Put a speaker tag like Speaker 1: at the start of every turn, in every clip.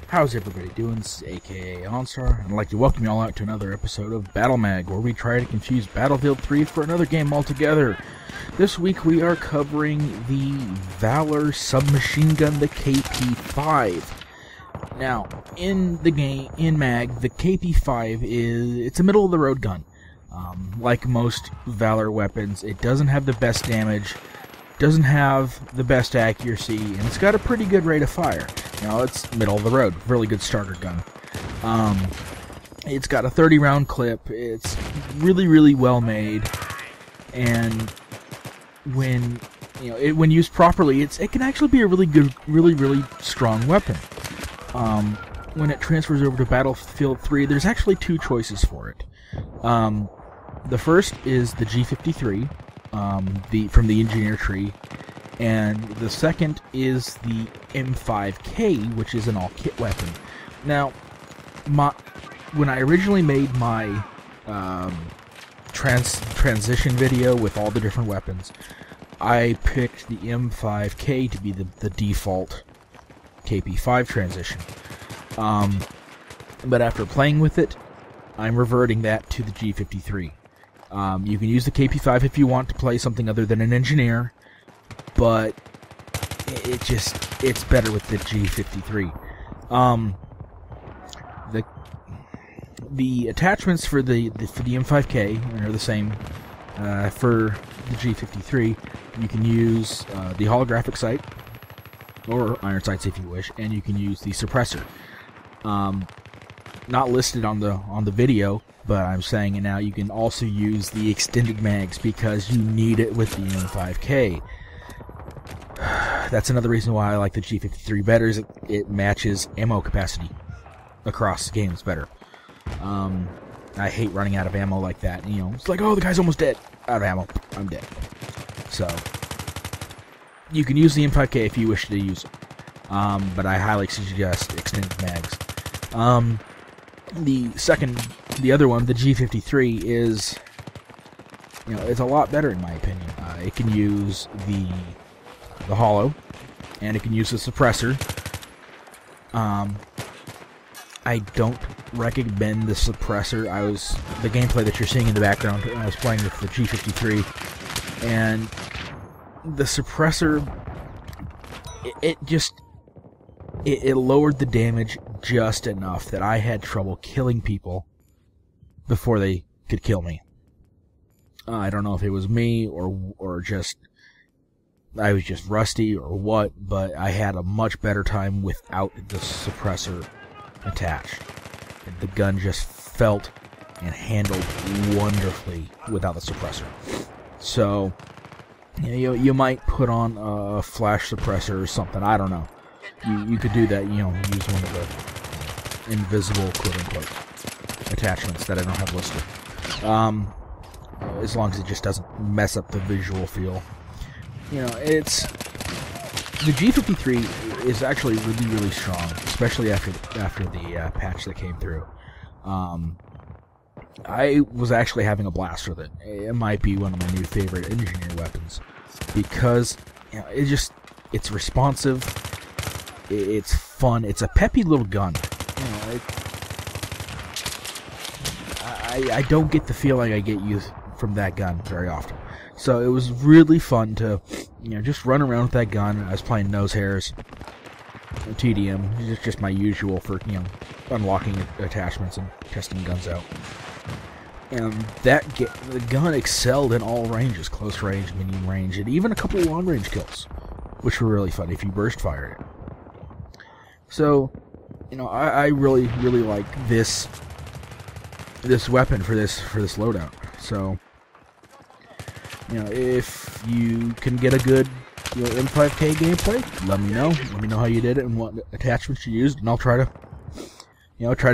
Speaker 1: How's everybody doing? This is AKA OnStar, and I'd like to welcome you all out to another episode of BattleMAG, where we try to confuse Battlefield 3 for another game altogether. This week we are covering the Valor submachine gun, the KP5. Now, in the game, in MAG, the KP5 it's a middle-of-the-road gun. Like most Valor weapons, it doesn't have the best damage, doesn't have the best accuracy, and it's got a pretty good rate of fire. You know, it's middle of the road, really good starter gun. It's got a 30-round clip. It's really well made, and when when used properly, it can actually be a really good, really strong weapon. When it transfers over to Battlefield 3, there's actually two choices for it. The first is the G53, from the engineer tree, and the second is the M5k, which is an all-kit weapon. Now, when I originally made my transition video with all the different weapons, I picked the M5k to be the default KP5 transition. But after playing with it, I'm reverting that to the G53. You can use the KP5 if you want to play something other than an engineer, but it's better with the G53. The attachments for the M5K are the same. For the G53, you can use the holographic sight, or iron sights if you wish, and you can use the suppressor. Not listed on the video, but I'm saying it now. You can also use the extended mags because you need it with the M5K. That's another reason why I like the G53 better, is it matches ammo capacity across games better. I hate running out of ammo like that. You know, it's like, oh, the guy's almost dead. Out of ammo. I'm dead. So, you can use the M5K if you wish to use it. But I highly suggest extended mags. The other one, the G53, is, it's a lot better in my opinion. It can use the holo, and it can use the suppressor. I don't recommend the suppressor. The gameplay that you're seeing in the background, I was playing with the G53, and the suppressor, it lowered the damage just enough that I had trouble killing people before they could kill me. I don't know if it was me or just I was just rusty or what, but I had a much better time without the suppressor attached. The gun just felt and handled wonderfully without the suppressor. So, you might put on a flash suppressor or something, I don't know. You could do that, use one of the invisible, quote-unquote, attachments that I don't have listed. As long as it just doesn't mess up the visual feel. The G53 is actually really strong, especially after the patch that came through. I was actually having a blast with it. It might be one of my new favorite engineer weapons, because it's responsive. It's fun. It's a peppy little gun. I don't get the feeling I get used from that gun very often. So it was really fun to, just run around with that gun. I was playing nose hairs, TDM. It's just my usual for, unlocking attachments and testing guns out. And the gun excelled in all ranges: close range, medium range, and even a couple of long range kills, which were really fun if you burst fired it. So, I really like this weapon for this loadout. So, if you can get a good M5K gameplay, let me know. Let me know how you did it and what attachments you used, and I'll try to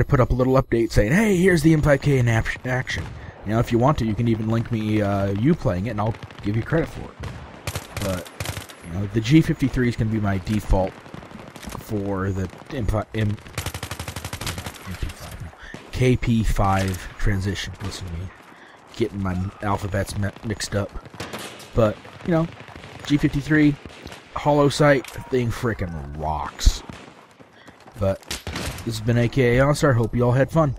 Speaker 1: put up a little update saying, hey, here's the M5K in action. If you want to, you can even link me you playing it, and I'll give you credit for it. But the G53 is going to be my default for the KP5 transition. Listen to me, getting my alphabets mixed up. But, G53, holo sight, thing frickin' rocks. But This has been AKA Onstar. Hope you all had fun.